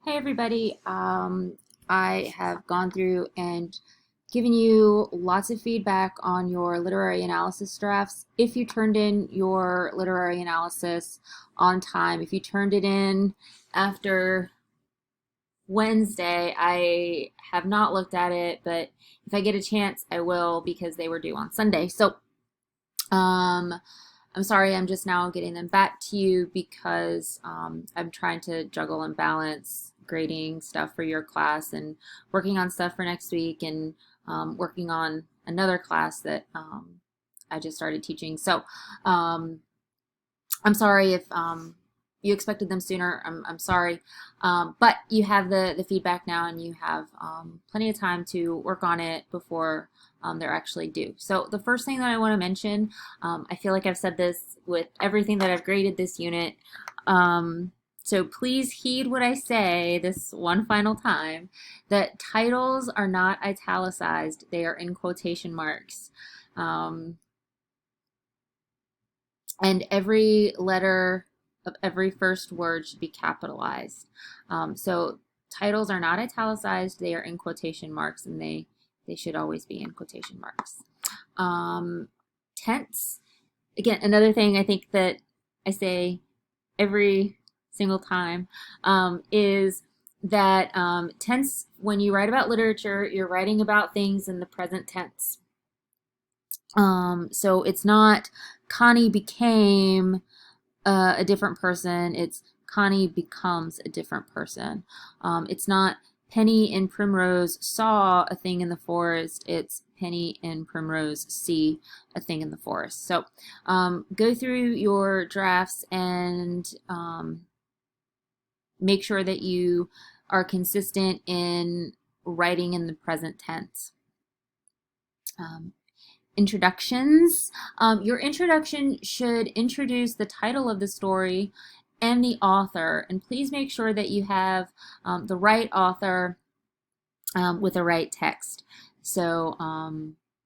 Hey everybody, I have gone through and given you lots of feedback on your literary analysis drafts. If you turned in your literary analysis on time, if you turned it in after Wednesday, I have not looked at it, but if I get a chance, I will because they were due on Sunday. Um, I'm sorry, I'm just now getting them back to you because I'm trying to juggle and balance grading stuff for your class and working on stuff for next week and working on another class that I just started teaching. So um, I'm sorry if you expected them sooner. I'm sorry. But you have the feedback now and you have plenty of time to work on it before they're actually due. So the first thing that I want to mention, I feel like I've said this with everything that I've graded this unit. So please heed what I say this one final time, that titles are not italicized. They are in quotation marks. Um, and every letter of every first word should be capitalized. So titles are not italicized; they are in quotation marks, and they should always be in quotation marks. Tense, again, another thing I think that I say every single time is that tense. When you write about literature, you're writing about things in the present tense. So it's not Connie became a different person. It's Connie becomes a different person. It's not Penny and Primrose saw a thing in the forest. It's Penny and Primrose see a thing in the forest. So go through your drafts and make sure that you are consistent in writing in the present tense. Introductions. Your introduction should introduce the title of the story and the author, and please make sure that you have the right author with the right text. So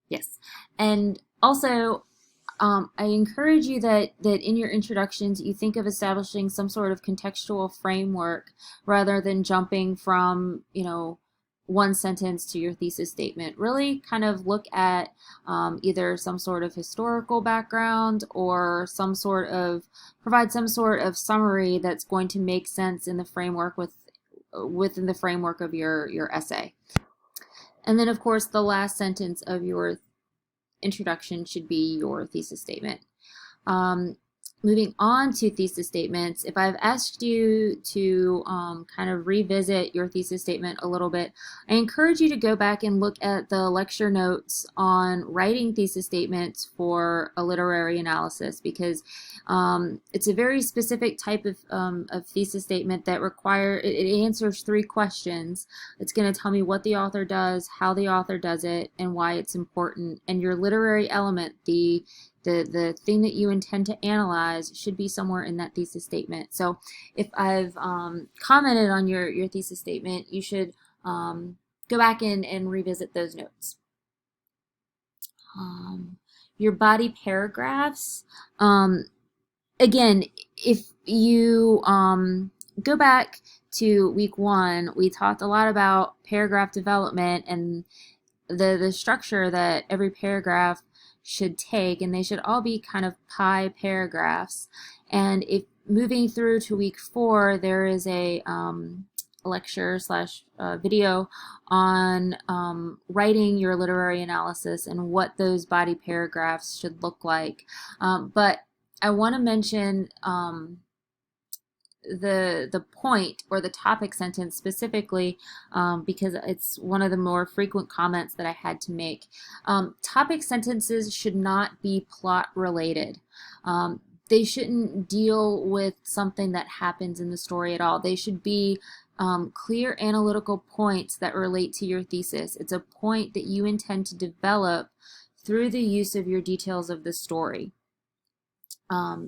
yes, and also I encourage you that in your introductions you think of establishing some sort of contextual framework rather than jumping from one sentence to your thesis statement. Really kind of look at either some sort of historical background or provide some sort of summary that's going to make sense in the framework within the framework of your essay. And then of course the last sentence of your introduction should be your thesis statement. Moving on to thesis statements, if I've asked you to kind of revisit your thesis statement a little bit, I encourage you to go back and look at the lecture notes on writing thesis statements for a literary analysis, because it's a very specific type of thesis statement that it answers 3 questions. It's going to tell me what the author does, how the author does it, and why it's important. And your literary element, the thing that you intend to analyze, should be somewhere in that thesis statement. So if I've commented on your thesis statement, you should go back and revisit those notes. Your body paragraphs. Again, if you go back to week 1, we talked a lot about paragraph development and the structure that every paragraph should take, and they should all be kind of pie paragraphs. And if moving through to week 4, there is a lecture slash video on writing your literary analysis and what those body paragraphs should look like. But I want to mention the point or the topic sentence specifically because it's one of the more frequent comments that I had to make. Topic sentences should not be plot related. They shouldn't deal with something that happens in the story at all. They should be clear analytical points that relate to your thesis. It's a point that you intend to develop through the use of your details of the story.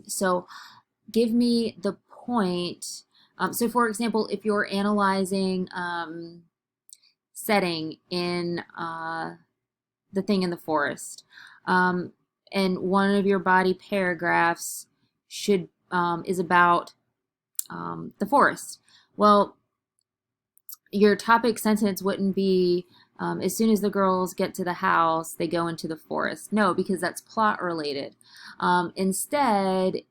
So give me the point. So for example, if you're analyzing setting in the thing in the forest, and one of your body paragraphs is about the forest. Well, your topic sentence wouldn't be, as soon as the girls get to the house, they go into the forest. No, because that's plot related. Instead,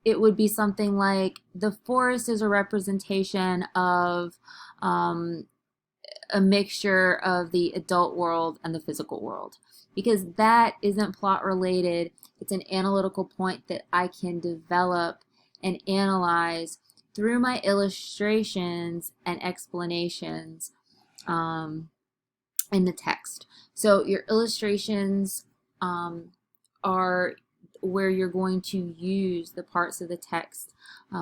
it would be something like the forest is a representation of a mixture of the adult world and the physical world, because that isn't plot related. It's an analytical point that I can develop and analyze through my illustrations and explanations in the text. So your illustrations are where you're going to use the parts of the text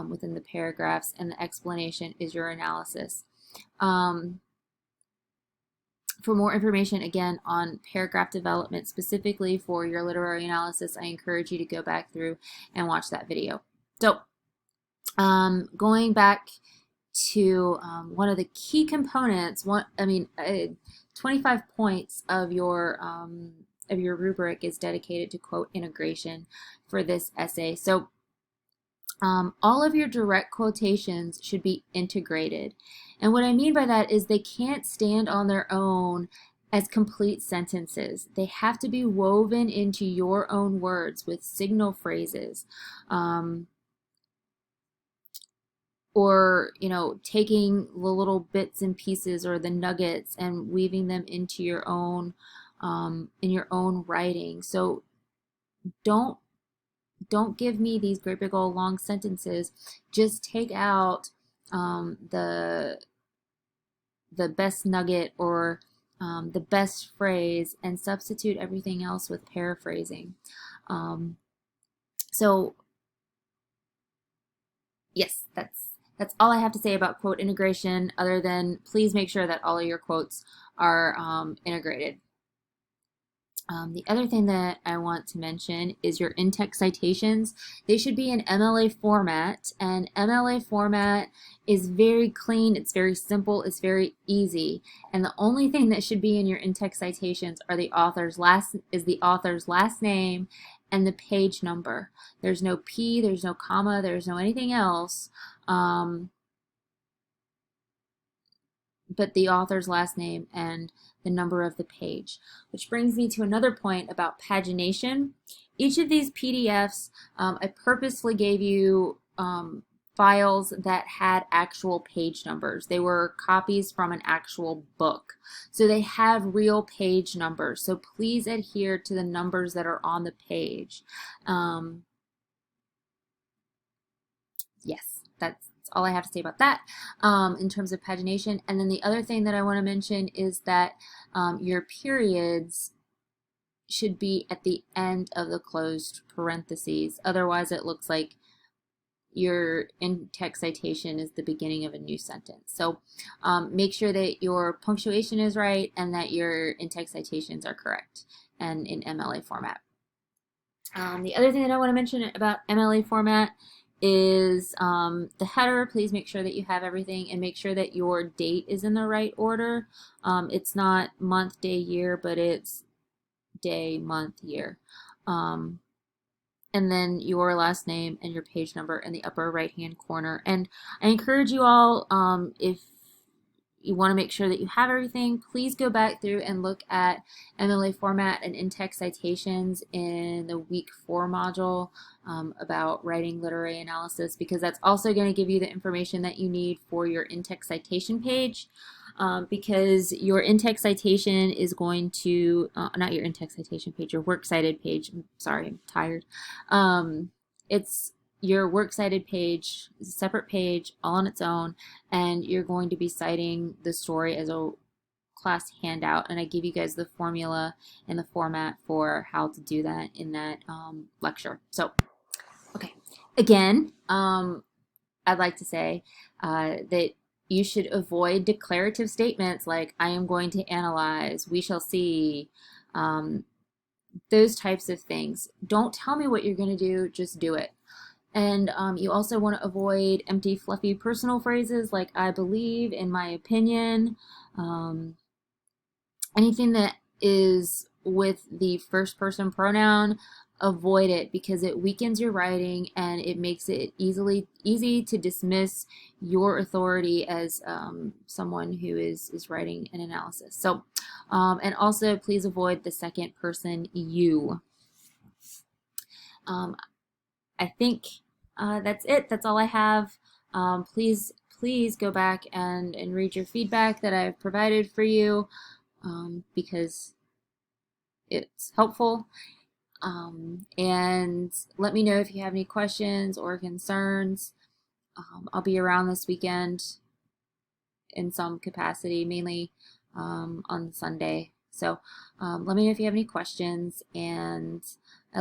within the paragraphs, and the explanation is your analysis. For more information, again, on paragraph development, specifically for your literary analysis, I encourage you to go back through and watch that video. So, going back to one of the key components, 25 points of your rubric is dedicated to quote integration for this essay. So all of your direct quotations should be integrated. And what I mean by that is they can't stand on their own as complete sentences. They have to be woven into your own words with signal phrases. Or, taking the little bits and pieces or the nuggets and weaving them into your own, in your own writing. So don't give me these great big old long sentences. Just take out the best nugget or the best phrase and substitute everything else with paraphrasing. So yes, that's all I have to say about quote integration, other than please make sure that all of your quotes are integrated. The other thing that I want to mention is your in-text citations. They should be in MLA format, and MLA format is very clean, it's very simple, it's very easy, and the only thing that should be in your in-text citations are the author's last name and the page number. There's no P, there's no comma, there's no anything else, but the author's last name and the number of the page. Which brings me to another point about pagination. Each of these PDFs, I purposely gave you files that had actual page numbers. They were copies from an actual book. So they have real page numbers. So please adhere to the numbers that are on the page. Yes, that's all I have to say about that in terms of pagination. And then the other thing that I want to mention is that your periods should be at the end of the closed parentheses. Otherwise, it looks like your in-text citation is the beginning of a new sentence. So make sure that your punctuation is right and that your in-text citations are correct and in MLA format. The other thing that I want to mention about MLA format is the header. Please make sure that you have everything, and make sure that your date is in the right order. It's not month, day, year, but it's day, month, year. And then your last name and your page number in the upper right hand corner. And I encourage you all, if you want to make sure that you have everything, please go back through and look at MLA format and in-text citations in the week 4 module about writing literary analysis, because that's also going to give you the information that you need for your in-text citation page, because your in-text citation is going to, not your in-text citation page, your works cited page, sorry, I'm tired. It's your works cited page is a separate page all on its own, and you're going to be citing the story as a class handout, and I give you guys the formula and the format for how to do that in that lecture. So, okay, again, I'd like to say that you should avoid declarative statements like I am going to analyze, we shall see, those types of things. Don't tell me what you're going to do, just do it. And you also want to avoid empty, fluffy personal phrases like I believe, in my opinion. Anything that is with the first person pronoun, avoid it because it weakens your writing and it makes it easy to dismiss your authority as someone who is writing an analysis. So, and also please avoid the second person you. Um, I think that's it. That's all I have. Please go back and read your feedback that I've provided for you because it's helpful. And let me know if you have any questions or concerns. I'll be around this weekend in some capacity, mainly on Sunday. So let me know if you have any questions, and I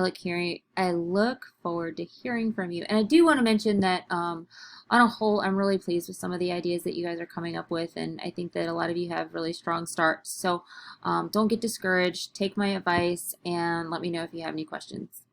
look forward to hearing from you. And I do want to mention that on a whole, I'm really pleased with some of the ideas that you guys are coming up with, and I think that a lot of you have really strong starts. So don't get discouraged. Take my advice, and let me know if you have any questions.